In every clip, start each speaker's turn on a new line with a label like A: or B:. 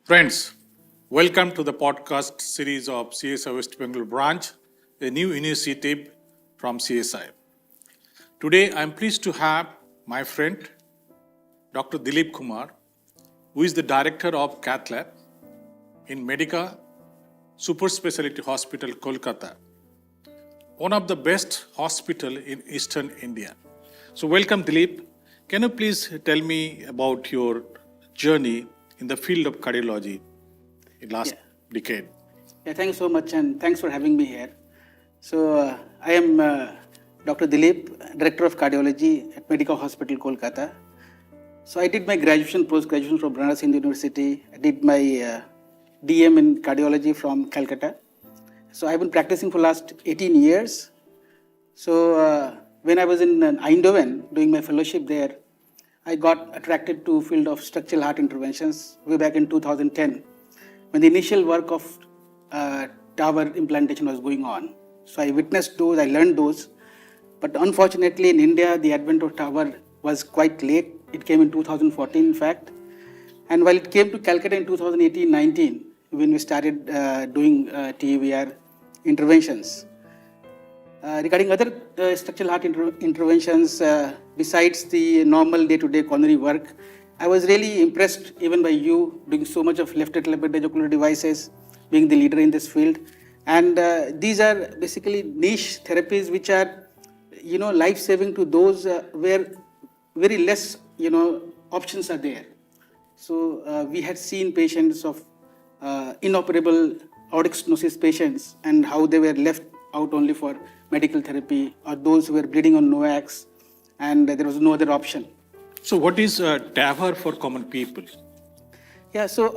A: Friends, welcome to the podcast series of CSI West Bengal branch, a new initiative from CSI. Today, I am pleased to have my friend, Dr. Dilip Kumar, who is the Director of Cath Lab in Medica Superspecialty Hospital, Kolkata, one of the best hospital in Eastern India. So welcome, Dilip. Can you please tell me about your journey in the field of cardiology in last decade?
B: Thank you so much, and thanks for having me here. So, I am Dr. Dilip, Director of Cardiology at Medica Hospital, Kolkata. So, I did my graduation, post-graduation from Banaras Hindu University. I did my DM in cardiology from Calcutta. So, I've been practicing for last 18 years. So, when I was in Eindhoven doing my fellowship there, I got attracted to field of structural heart interventions way back in 2010 when the initial work of TAVR implantation was going on. So I witnessed those, I learned those. But unfortunately in India, the advent of TAVR was quite late. It came in 2014, in fact. And while it came to Calcutta in 2018-19, when we started doing TAVR interventions, regarding other structural heart interventions, besides the normal day-to-day coronary work, I was really impressed even by you doing so much of left atrial appendage occlusion devices, being the leader in this field. And these are basically niche therapies which are, life-saving to those where very less, options are there. So we had seen patients of inoperable aortic stenosis patients and how they were left out only for medical therapy, or those who were bleeding on NOACs and there was no other option.
A: So what is TAVR for common people?
B: Yeah, so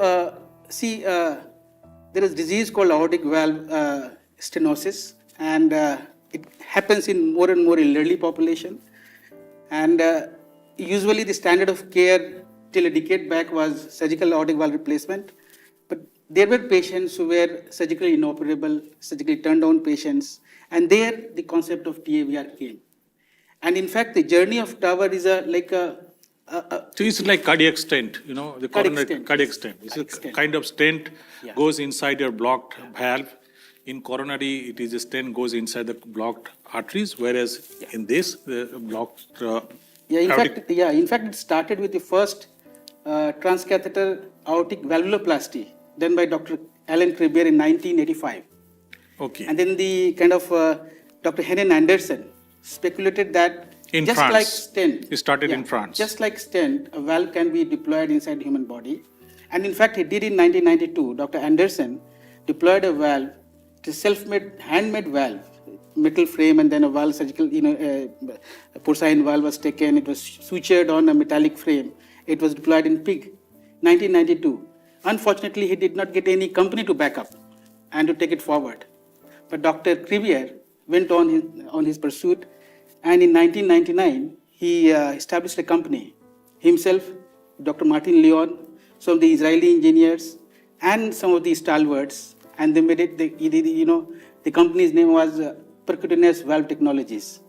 B: there is disease called aortic valve stenosis, and it happens in more and more elderly population. And usually the standard of care till a decade back was surgical aortic valve replacement. But there were patients who were surgically inoperable, surgically turned down patients, and there the concept of TAVR came. And in fact, the journey of TAVR is
A: so it's like cardiac stent, the cardiac stent. It's a kind of stent goes inside your blocked valve. In coronary, it is a stent goes inside the blocked arteries, whereas in this, the blocked...
B: in fact, it started with the first transcatheter aortic valvuloplasty done by Dr. Alan Crebier in 1985.
A: Okay.
B: And then the kind of Dr. Hennen Anderson speculated that
A: in
B: just
A: France.
B: Like stent,
A: he started in France.
B: Just like stent, a valve can be deployed inside the human body. And in fact, he did in 1992. Dr. Anderson deployed a valve, a self-made, handmade valve, metal frame, and then a valve, surgical, a porcine valve was taken. It was sutured on a metallic frame. It was deployed in pig, 1992. Unfortunately, he did not get any company to back up and to take it forward. But Dr. Crebier went on his pursuit, and in 1999, he established a company. Himself, Dr. Martin Leon, some of the Israeli engineers, and some of the stalwarts, and they made it, the company's name was Percutaneous Valve Technologies.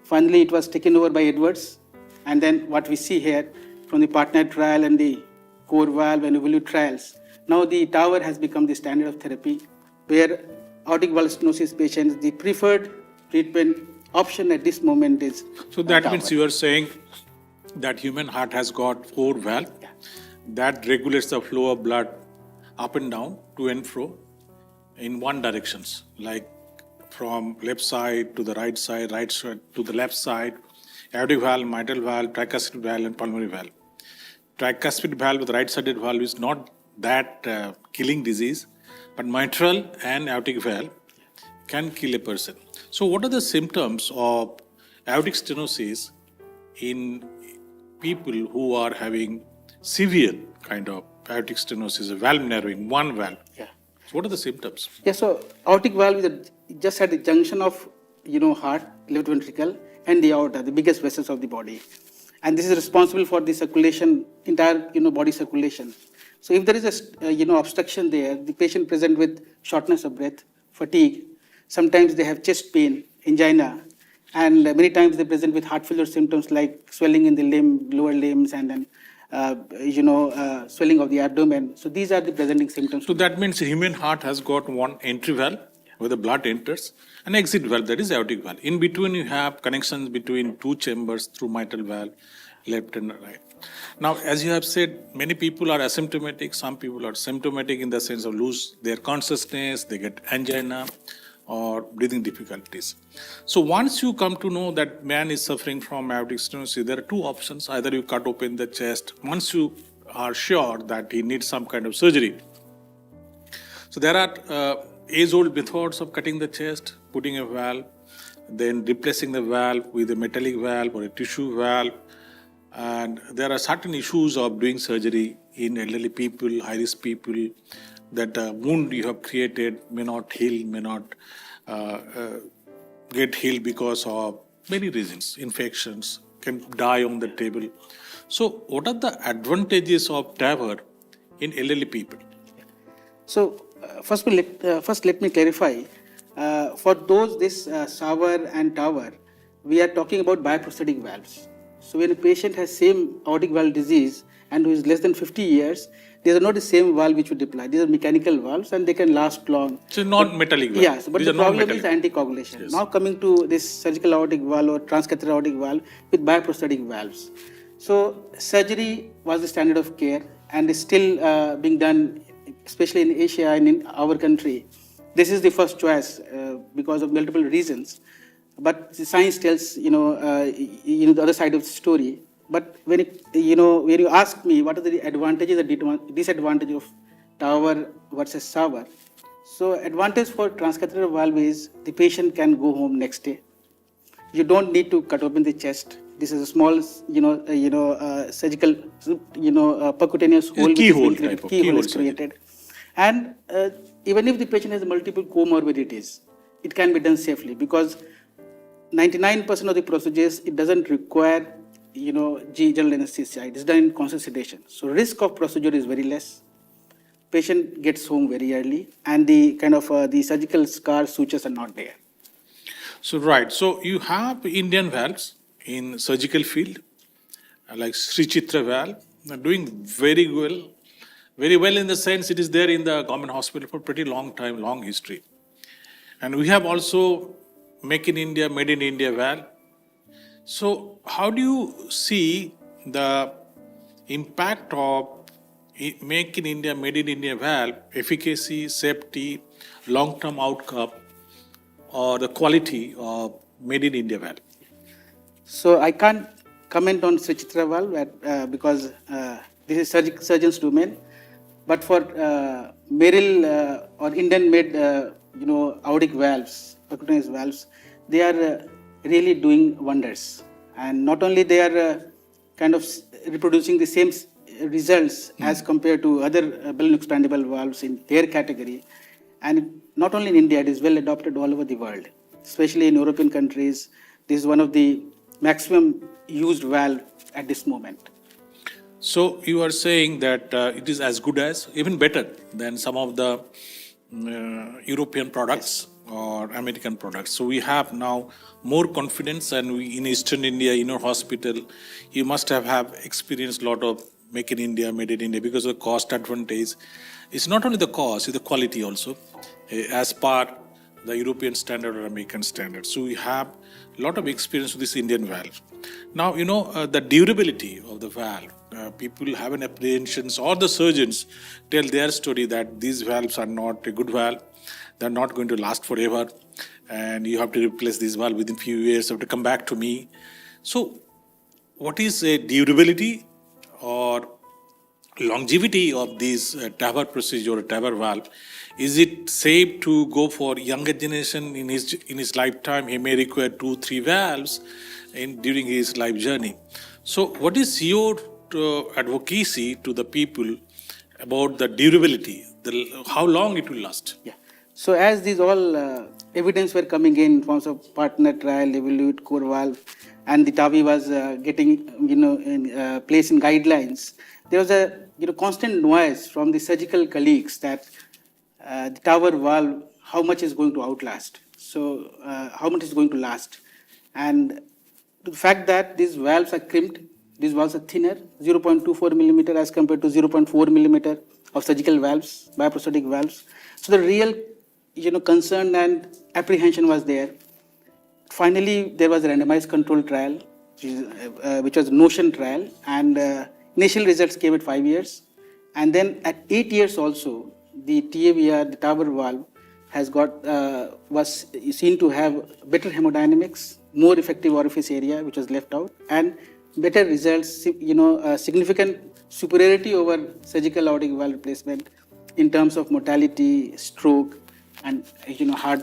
B: Finally, it was taken over by Edwards, and then what we see here from the partner trial and the core valve and evolute trials, now the TAVR has become the standard of therapy, where aortic valve stenosis patients, the preferred treatment option at this moment is
A: So that means you are saying that human heart has got 4 valves that regulates the flow of blood up and down, to and fro, in one directions, like from left side to the right side to the left side, aortic valve, mitral valve, tricuspid valve, and pulmonary valve. Tricuspid valve with right-sided valve is not that killing disease, but mitral and aortic valve can kill a person. So what are the symptoms of aortic stenosis in people who are having severe kind of aortic stenosis, a valve narrowing, one valve?
B: Yeah.
A: So what are the symptoms?
B: Yeah, so aortic valve is just at the junction of, heart, left ventricle, and the aorta, the biggest vessels of the body. And this is responsible for the circulation, entire, body circulation. So if there is a, obstruction there, the patient present with shortness of breath, fatigue, sometimes they have chest pain, angina, and many times they present with heart failure symptoms like swelling in the lower limbs, and then swelling of the abdomen. So these are the presenting symptoms.
A: So that means the human heart has got one entry valve where the blood enters, an exit valve, that is aortic valve. In between, you have connections between two chambers through mitral valve, left and right. Now, as you have said, many people are asymptomatic. Some people are symptomatic in the sense of lose their consciousness, they get angina or breathing difficulties. So once you come to know that man is suffering from aortic stenosis, there are two options. Either you cut open the chest. Once you are sure that he needs some kind of surgery, so there are age-old methods of cutting the chest, putting a valve, then replacing the valve with a metallic valve or a tissue valve. And there are certain issues of doing surgery in elderly people, high-risk people, that wound you have created may not heal, may not get healed because of many reasons. Infections can die on the table. So what are the advantages of TAVR in elderly people?
B: So first let me clarify. For those this SAVR and TAVR, we are talking about bioprosthetic valves. So when a patient has same aortic valve disease and who is less than 50 years, these are not the same valve which would deploy. These are mechanical valves and they can last long.
A: So non-metallic valve.
B: Yes, but the problem is anticoagulation. Yes. Now coming to this surgical aortic valve or transcatheter aortic valve with bioprosthetic valves. So surgery was the standard of care and is still being done, especially in Asia and in our country. This is the first choice because of multiple reasons. But the science tells, the other side of the story. But when you ask me what are the advantages and disadvantages of TAVR versus SAVR, so advantage for transcatheter valve is the patient can go home next day. You don't need to cut open the chest. This is a small, surgical, percutaneous hole. Keyhole is created. And even if the patient has multiple comorbidities, it can be done safely because 99% of the procedures, it doesn't require, general anesthesia. It is done in constant sedation. So risk of procedure is very less. Patient gets home very early and the the surgical scar sutures are not there.
A: So, right. So you have Indian valves in surgical field, like Sri Chitra valve, doing very well in the sense it is there in the government hospital for pretty long time, long history. And we have also Make in India, Made in India valve. So how do you see the impact of Make in India, Made in India valve, efficacy, safety, long-term outcome, or the quality of Made in India valve?
B: So I can't comment on Sri Chitra valve because this is surgeon's domain. But for Merrill or Indian-made, aortic valves, percutaneous valves, they are really doing wonders. And not only they are reproducing the same results as compared to other balloon expandable valves in their category. And not only in India, it is well adopted all over the world, especially in European countries. This is one of the maximum used valve at this moment.
A: So you are saying that it is as good as, even better than some of the European products or American products. So we have now more confidence, and we, in Eastern India, in our hospital, you must have experienced a lot of Make in India, Made in India, because of the cost advantage. It's not only the cost, it's the quality also, as per the European standard or American standard. So we have a lot of experience with this Indian valve. Now, the durability of the valve, people have an apprehension, or the surgeons tell their story that these valves are not a good valve, they're not going to last forever, and you have to replace this valve within few years, you have to come back to me. So what is a durability or longevity of this TAVR procedure or TAVR valve? Is it safe to go for younger generation in his lifetime? He may require 2-3 valves during his life journey. So what is your advocacy to the people about the durability, how long it will last?
B: Yeah. So as these all evidence were coming in forms of partner trial, evaluate core valve, and the TAVI was getting in place in guidelines, there was a constant noise from the surgical colleagues that the TAVR valve, how much is going to outlast? So how much is going to last? And the fact that these valves are crimped These valves are thinner, 0.24 millimeter as compared to 0.4 millimeter of surgical valves, bioprosthetic valves. So the real, concern and apprehension was there. Finally, there was a randomized control trial, which was a Notion trial, and initial results came at 5 years. And then at 8 years also, the TAVR, the TAVR valve, was seen to have better hemodynamics, more effective orifice area, which was left out, and better results, significant superiority over surgical aortic valve replacement in terms of mortality, stroke, and heart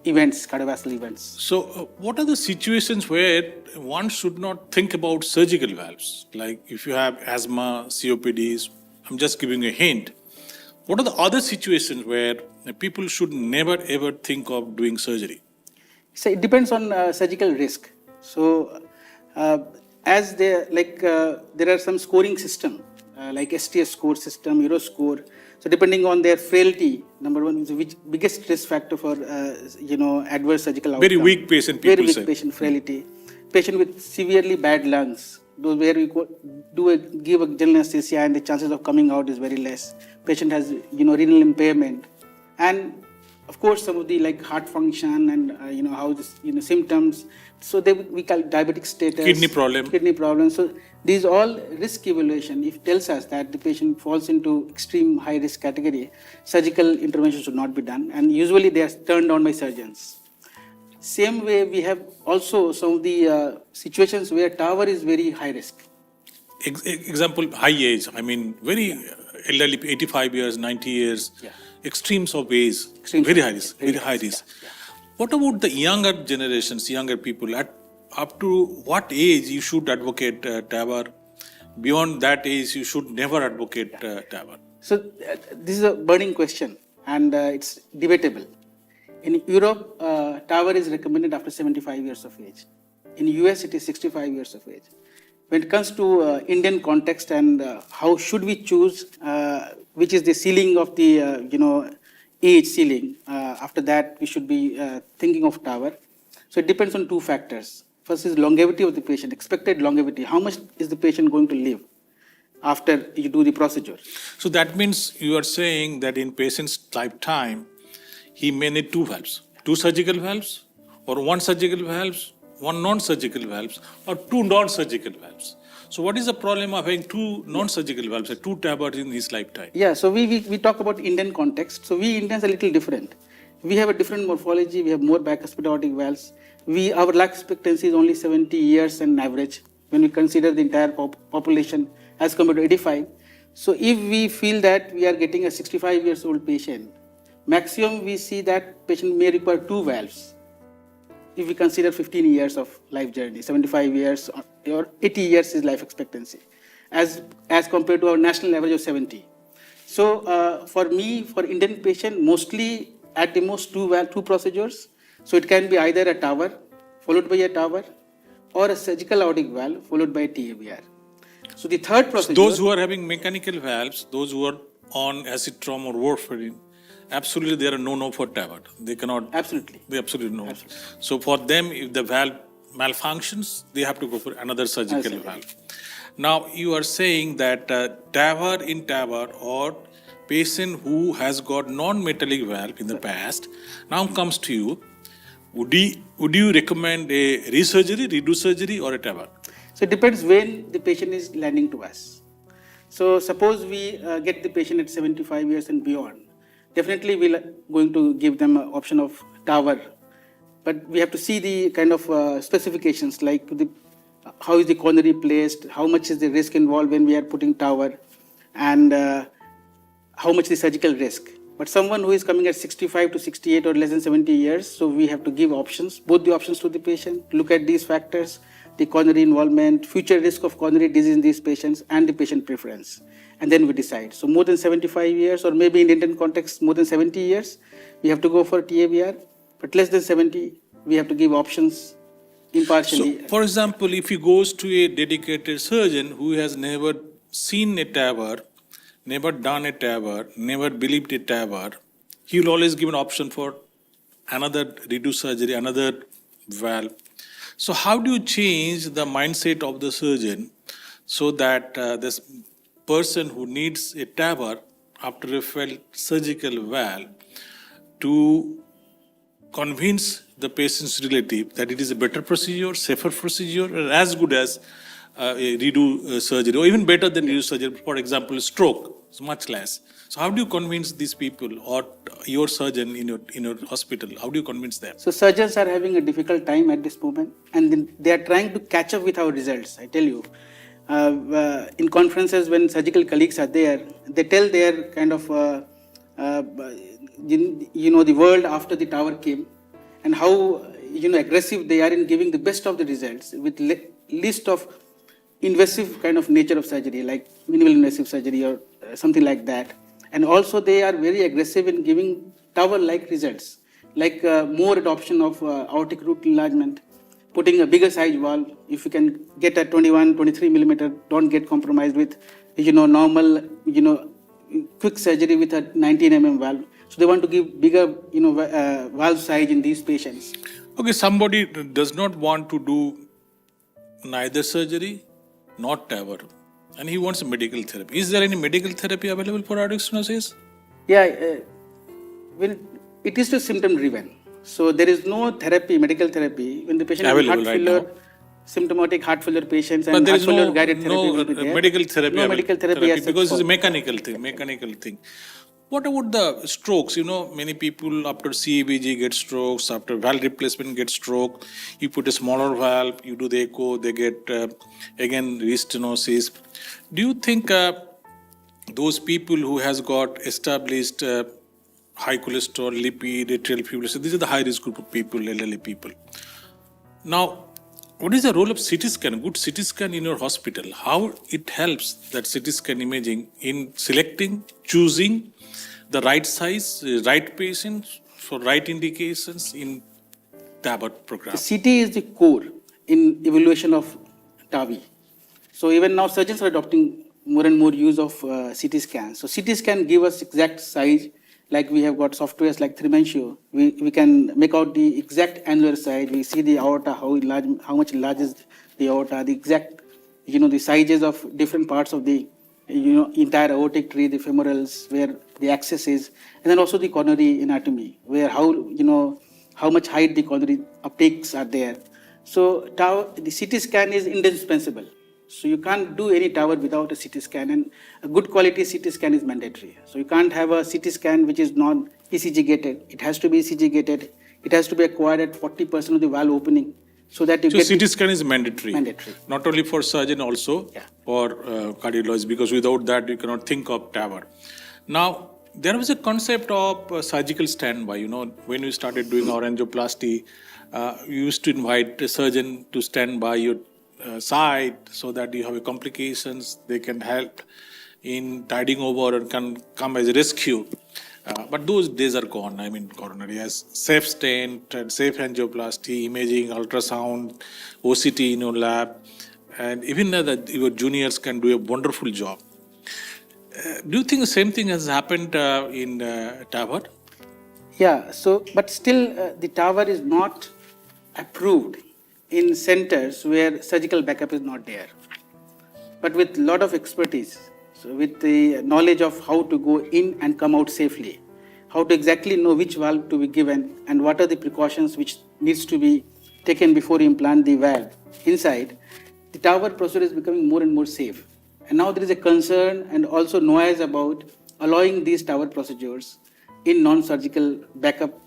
B: events, cardiovascular events.
A: So, what are the situations where one should not think about surgical valves? Like if you have asthma, COPDs, I'm just giving a hint. What are the other situations where people should never ever think of doing surgery?
B: So it depends on surgical risk. So as there are some scoring system like STS score system, Euro score. So depending on their frailty, number one is which biggest risk factor for adverse surgical outcome.
A: Very weak patient, people
B: Very weak
A: say.
B: patient frailty. Patient with severely bad lungs, those where we give a general anesthesia and the chances of coming out is very less. Patient has renal impairment, and of course some of the like heart function and how this symptoms. So we call diabetic status,
A: Kidney problem.
B: So these all risk evaluation. If tells us that the patient falls into extreme high risk category, surgical intervention should not be done, and usually they are turned down by surgeons. Same way, we have also some of the situations where TAVR is very high risk.
A: Example, high age. I mean, very elderly, 85 years, 90 years, extremes of age, very high risk, very high risk.
B: Yeah.
A: What about the younger generations, younger people? Up to what age you should advocate TAVR? Beyond that age, you should never advocate TAVR.
B: So this is a burning question, and it's debatable. In Europe, TAVR is recommended after 75 years of age. In US, it is 65 years of age. When it comes to Indian context and how should we choose, which is the ceiling of the age ceiling. After that, we should be thinking of TAVR. So it depends on two factors. First is longevity of the patient, expected longevity. How much is the patient going to live after you do the procedure?
A: So that means you are saying that in patient's lifetime, he may need two valves, two surgical valves, or one surgical valves, one non-surgical valves, or two non-surgical valves. So what is the problem of having two non-surgical valves, two TAVRs in his lifetime?
B: Yeah, so we talk about Indian context. So we Indians are a little different. We have a different morphology. We have more bicuspid aortic valves. Our life expectancy is only 70 years on average when we consider the entire population as compared to 85. So if we feel that we are getting a 65 years old patient, maximum we see that patient may require two valves. If we consider 15 years of life journey, 75 years or 80 years is life expectancy, as compared to our national average of 70. So for me, for Indian patient, mostly at the most two procedures. So it can be either a TAVR followed by a TAVR, or a surgical aortic valve followed by a TAVR. So the third procedure.
A: Those who are having mechanical valves, those who are on azithromycin or warfarin, absolutely they are a no-no for TAVR. They cannot.
B: Absolutely.
A: They absolutely no. Absolutely. So for them, if the valve malfunctions, they have to go for another surgical valve. Now you are saying that TAVR in TAVR or patient who has got non-metallic valve in the past now comes to you. Would you recommend a resurgery, redo surgery, or a TAVR?
B: So it depends when the patient is landing to us. So suppose we get the patient at 75 years and beyond. Definitely we're going to give them an option of TAVR. But we have to see the kind of specifications like how is the coronary placed, how much is the risk involved when we are putting TAVR, and how much is the surgical risk. But someone who is coming at 65 to 68 or less than 70 years, so we have to give options, both the options to the patient, look at these factors, the coronary involvement, future risk of coronary disease in these patients, and the patient preference. And then we decide. So more than 75 years, or maybe in Indian context, more than 70 years, we have to go for TAVR. But less than 70, we have to give options impartially.
A: So, for example, if he goes to a dedicated surgeon who has never seen a TAVR, never done a TAVR, never believed a TAVR, he will always give an option for another redo surgery, another valve. So how do you change the mindset of the surgeon so that this person who needs a TAVR after a failed surgical valve to convince the patient's relative that it is a better procedure, safer procedure, or as good as a redo surgery, or even better than redo surgery, for example, stroke, it's much less. So how do you convince these people, or your surgeon in your hospital, how do you convince them?
B: So surgeons are having a difficult time at this moment, and then they are trying to catch up with our results. I tell you, in conferences when surgical colleagues are there, they tell their kind of, the world after the TAVR came, and how aggressive they are in giving the best of the results with least of invasive kind of nature of surgery, like minimal invasive surgery or something like that. And also they are very aggressive in giving TAVR-like results, like more adoption of aortic root enlargement, putting a bigger size valve. If you can get a 21, 23 millimeter, don't get compromised with, normal, quick surgery with a 19 mm valve. So they want to give bigger, valve size in these patients.
A: Okay, somebody does not want to do neither surgery, not TAVR, and he wants a medical therapy. Is there any medical therapy available for aortic stenosis?
B: Yeah, when it is symptom driven. So there is no therapy, medical therapy, when the patient has heart failure, symptomatic heart failure patients, and heart failure guided therapy will be there.
A: Medical therapy.
B: No medical therapy as
A: because
B: such
A: it's a mechanical thing. What about the strokes? Many people after CABG get strokes, after valve replacement get stroke. You put a smaller valve, you do the echo, they get again restenosis. Do you think those people who has got established high cholesterol, lipid, atrial fibrillation, these are the high risk group of people, elderly people. Now, what is the role of CT scan, good CT scan in your hospital? How it helps that CT scan imaging in selecting, choosing the right size, right patient for right indications in TAVR program?
B: The CT is the core in evaluation of TAVI. So even now surgeons are adopting more and more use of CT scans. So CT scan give us exact size, like we have got softwares like Trimensio. We can make out the exact annular size. We see the aorta, how much large is the aorta, the exact, the sizes of different parts of the, entire aortic tree, the femorals, where the axis is, and then also the coronary anatomy, where how much height the coronary uptakes are there. So the CT scan is indispensable. So you can't do any TAVR without a CT scan, and a good quality CT scan is mandatory. So you can't have a CT scan which is not ECG gated. It has to be ECG gated. It has to be acquired at 40% of the valve opening, so that you get.
A: So CT scan is mandatory.
B: Mandatory.
A: Not only for surgeon, also for cardiologists, because without that you cannot think of TAVR. Now, there was a concept of surgical standby. When we started doing our angioplasty, we used to invite a surgeon to stand by your side so that you have complications, they can help in tiding over and can come as a rescue. But those days are gone. Coronary has safe stent and safe angioplasty, imaging, ultrasound, OCT in your lab, and even that your juniors can do a wonderful job. Do you think the same thing has happened in TAVR?
B: Yeah, but still the TAVR is not approved in centers where surgical backup is not there. But with a lot of expertise, so with the knowledge of how to go in and come out safely, how to exactly know which valve to be given and what are the precautions which needs to be taken before you implant the valve inside, the TAVR procedure is becoming more and more safe. And now there is a concern and also noise about allowing these TAVR procedures in non-surgical backup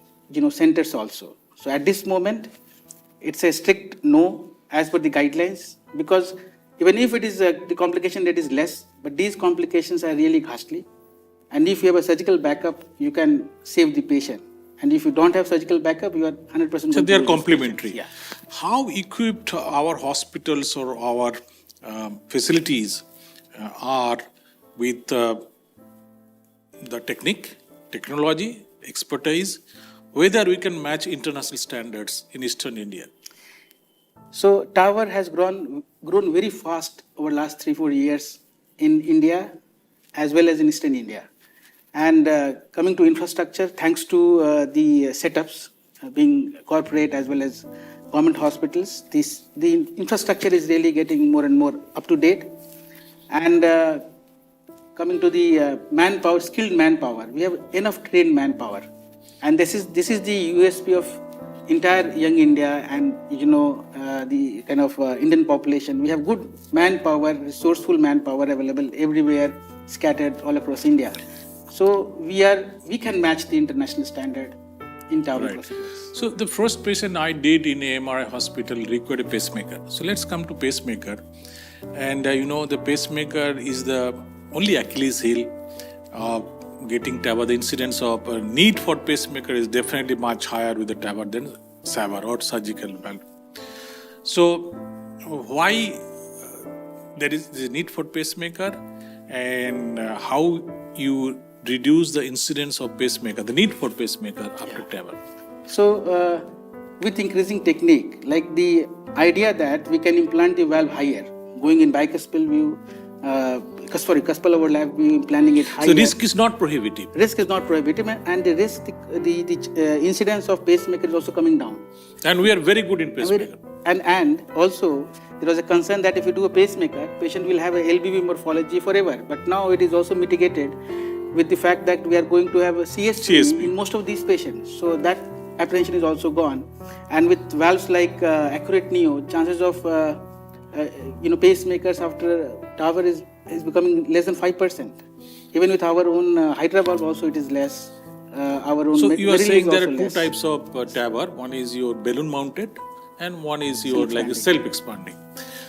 B: centers also. So at this moment, it's a strict no as per the guidelines, because even if it is the complication rate is less, but these complications are really costly. And if you have a surgical backup, you can save the patient. And if you don't have surgical backup, you are 100%.
A: So they are complementary.
B: Yeah.
A: How equipped our hospitals or our facilities are with the technology, expertise, whether we can match international standards in Eastern India?
B: So TAVR has grown very fast over last 3-4 years in India as well as in Eastern India. And coming to infrastructure, thanks to the setups being corporate as well as government hospitals. The infrastructure is really getting more and more up to date. And coming to the manpower, skilled manpower, we have enough trained manpower. And this is the USP of entire young India and the kind of Indian population. We have good manpower, resourceful manpower available everywhere, scattered all across India. So we can match the international standard in TAVR procedures.
A: So the first patient I did in a MRI hospital required a pacemaker. So let's come to pacemaker. And the pacemaker is the only Achilles heel of getting TAVR. The incidence of need for pacemaker is definitely much higher with the TAVR than SAVR or surgical valve. So why there is the need for pacemaker, and how you reduce the incidence of pacemaker, the need for pacemaker after TAVR?
B: So with increasing technique, like the idea that we can implant the valve higher, going in bicuspal view, cuspal overlap view, implanting it higher.
A: So risk is not prohibitive.
B: Risk is not prohibitive, and the risk, the incidence of pacemaker is also coming down.
A: And we are very good in pacemaker.
B: And also there was a concern that if you do a pacemaker, patient will have a LBV morphology forever. But now it is also mitigated with the fact that we are going to have a CSP. In most of these patients. So that apprehension is also gone. And with valves like Accurate Neo, chances of pacemakers after TAVR is becoming less than 5%. Even with our own Hydra valve also it is less.
A: So you are saying there are two types of TAVR. One is your balloon mounted and one is your like self-expanding.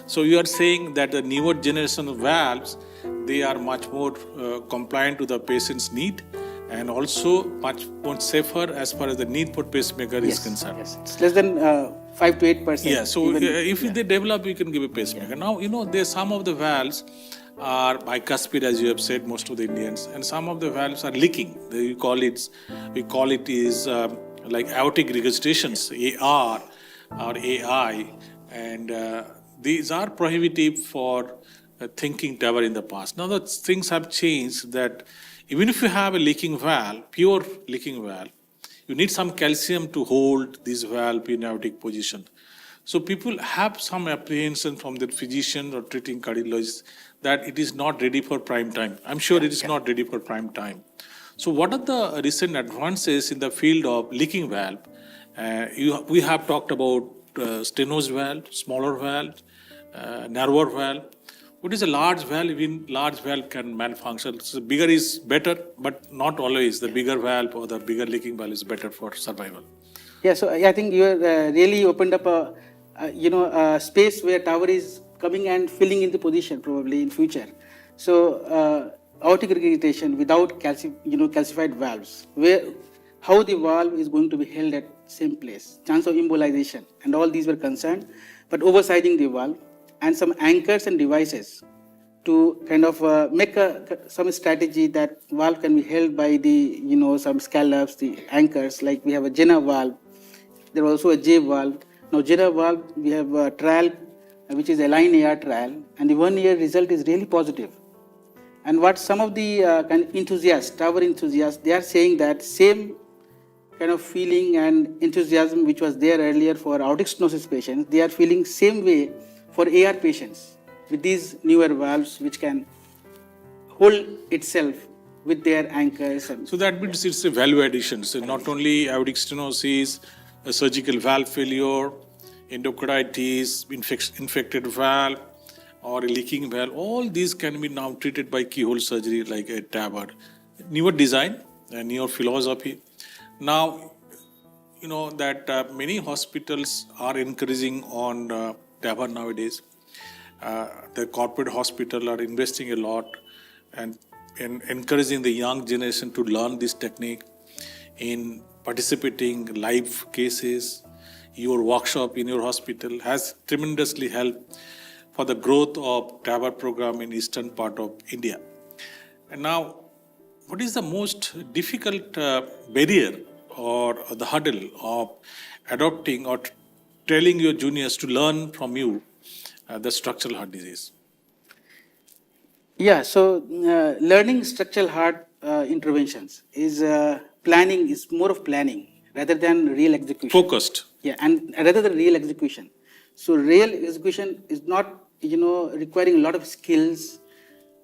A: So you are saying that the newer generation of valves, they are much more compliant to the patient's need and also much more safer as far as the need for pacemaker is concerned.
B: Yes, it's less than 5 to 8%.
A: Yeah, so if they develop, we can give a pacemaker. Now, there's some of the valves are bicuspid, as you have said, most of the Indians, and some of the valves are leaking. We call it is like aortic regurgitations, AR or AI, and these are prohibitive for thinking TAVR in the past. Now that things have changed, that even if you have a leaking valve, pure leaking valve, you need some calcium to hold this valve in aortic position. So people have some apprehension from their physician or treating cardiologist that it is not ready for prime time. I'm sure it is not ready for prime time. So what are the recent advances in the field of leaking valve? We have talked about stenosed valve, smaller valve, narrower valve. What is a large valve? Even large valve can malfunction. So bigger is better, but not always. The bigger valve or the bigger leaking valve is better for survival.
B: Yeah, so I think you really opened up a space where TAVR is coming and filling in the position probably in future. So aortic regurgitation without calcified valves, how the valve is going to be held at same place, chance of embolization, and all these were concerned. But oversizing the valve and some anchors and devices to kind of make some strategy that valve can be held by the some scallops, the anchors. Like we have a Jenna valve, there was also a J valve. Now Jenna valve, we have a trial which is Align AR trial, and the 1 year result is really positive. And what some of the kind of enthusiasts, TAVR enthusiasts, they are saying that same kind of feeling and enthusiasm which was there earlier for aortic stenosis patients, they are feeling same way for AR patients with these newer valves which can hold itself with their anchors.
A: So that means it's a value addition. So not only aortic stenosis, a surgical valve failure, endocarditis, infected valve, or a leaking valve, all these can be now treated by keyhole surgery like a TAVR. Newer design, a newer philosophy. Now, that many hospitals are encouraging on TAVR nowadays. The corporate hospital are investing a lot and encouraging the young generation to learn this technique in participating live cases. Your workshop in your hospital has tremendously helped for the growth of TAVR program in eastern part of India. And now, what is the most difficult barrier or the hurdle of adopting or telling your juniors to learn from you the structural heart disease?
B: Yeah, so learning structural heart interventions is planning, is more of planning. rather than real execution.
A: Focused.
B: Yeah, and rather than real execution. So real execution is not, requiring a lot of skills,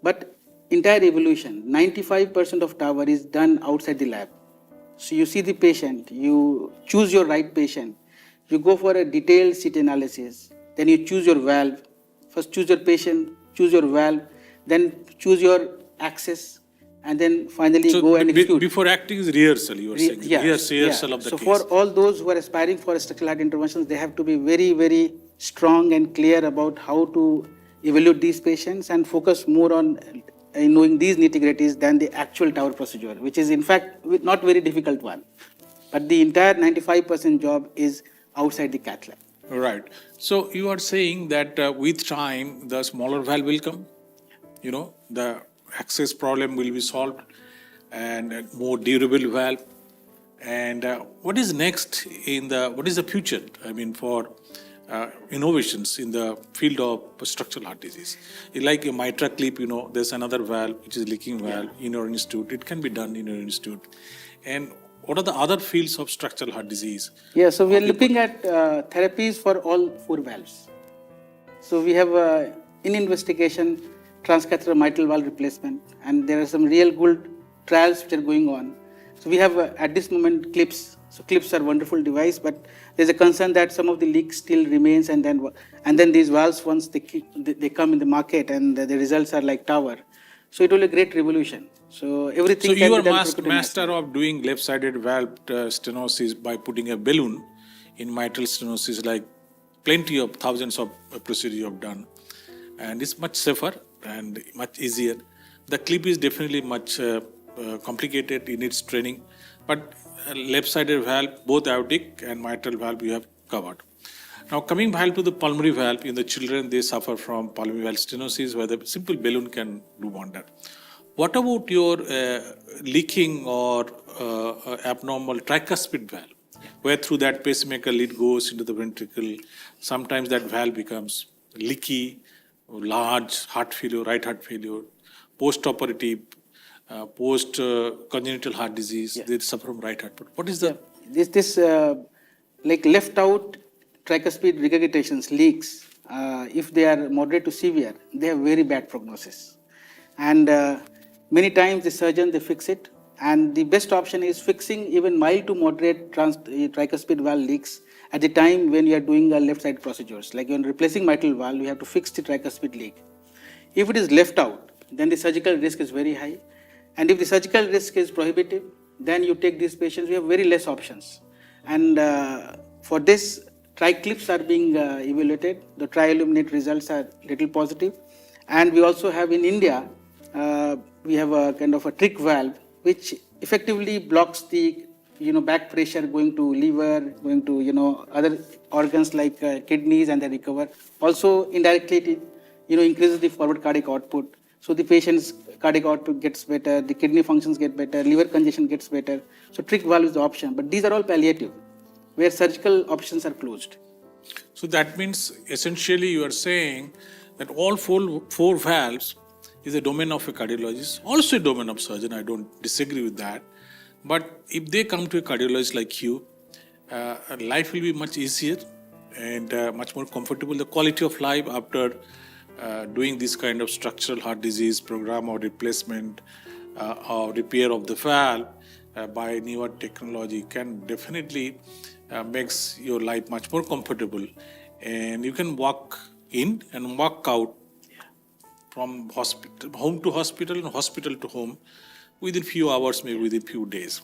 B: but entire evolution, 95% of TAVR is done outside the lab. So you see the patient, you choose your right patient, you go for a detailed CT analysis, then you choose your valve. First choose your patient, choose your valve, then choose your access, and then finally
A: So
B: go and execute.
A: before acting is rehearsal, you are saying.
B: Yes,
A: Rehearsal of the
B: so
A: case.
B: for all those who are aspiring for structural heart interventions, they have to be very, very strong and clear about how to evaluate these patients and focus more on knowing these nitty-gritties than the actual TAVR procedure, which is in fact not very difficult one. But the entire 95% job is outside the cath lab.
A: Right. So you are saying that with time, the smaller valve will come, the access problem will be solved, and a more durable valve. And what is next what is the future? I mean, for innovations in the field of structural heart disease. Like a mitra clip, there's another valve, which is leaking valve in your institute. It can be done in your institute. And what are the other fields of structural heart disease?
B: Yeah, so we are looking at therapies for all 4 valves. So we have in investigation transcatheter mitral valve replacement, and there are some real good trials which are going on. So we have at this moment clips. So clips are wonderful device, but there's a concern that some of the leaks still remains, and then these valves, once they come in the market and the results are like TAVR. So it will be a great revolution. So everything.
A: So
B: can
A: you are
B: be done
A: master of doing left-sided valve stenosis by putting a balloon in mitral stenosis, like plenty of thousands of procedures you have done, and it's much safer and much easier. The clip is definitely much complicated in its training, but left-sided valve, both aortic and mitral valve, you have covered. Now, coming back to the pulmonary valve, in the children, they suffer from pulmonary valve stenosis, where the simple balloon can do wonder. What about your leaking or abnormal tricuspid valve, where through that pacemaker lead goes into the ventricle? Sometimes that valve becomes leaky, large heart failure, right heart failure, post-operative, post-congenital heart disease, they suffer from right heart. But what is the...
B: This like left out tricuspid regurgitations, leaks, if they are moderate to severe, they have very bad prognosis. And many times the surgeon, they fix it. And the best option is fixing even mild to moderate tricuspid valve leaks at the time when you are doing a left side procedures. Like when replacing mitral valve, you have to fix the tricuspid leak. If it is left out, then the surgical risk is very high. And if the surgical risk is prohibitive, then you take these patients, we have very less options. And for this, tri-clips are being evaluated. The tri-illuminate results are little positive. And we also have in India, we have a kind of a trick valve, which effectively blocks the back pressure going to liver, going to other organs like kidneys, and they recover. Also indirectly it increases the forward cardiac output. So the patient's cardiac output gets better, the kidney functions get better, liver congestion gets better. So trick valve is the option, but these are all palliative, where surgical options are closed.
A: So that means essentially you are saying that all four valves is a domain of a cardiologist, also a domain of surgeon. I don't disagree with that. But if they come to a cardiologist like you, life will be much easier and much more comfortable. The quality of life after doing this kind of structural heart disease program or replacement or repair of the valve by newer technology can definitely makes your life much more comfortable, and you can walk in and walk out from hospital, home to hospital and hospital to home within few hours, maybe within few days.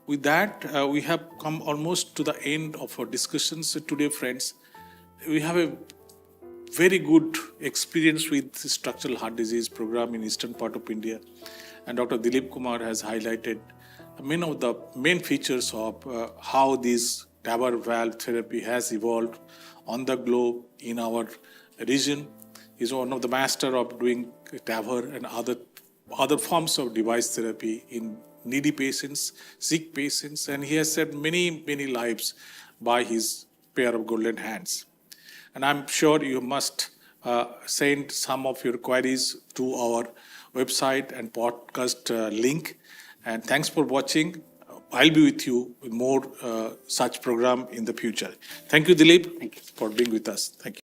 A: With that, we have come almost to the end of our discussions today, friends. We have a very good experience with the structural heart disease program in eastern part of India, and Dr. Dilip Kumar has highlighted many of the main features of how this TAVR valve therapy has evolved on the globe in our region. He's one of the master of doing TAVR and other forms of device therapy in needy patients, sick patients, and he has saved many, many lives by his pair of golden hands. And I'm sure you must send some of your queries to our website and podcast link. And thanks for watching. I'll be with you with more such program in the future. Thank you, Dilip,
B: Thank you.
A: for being with us. Thank you.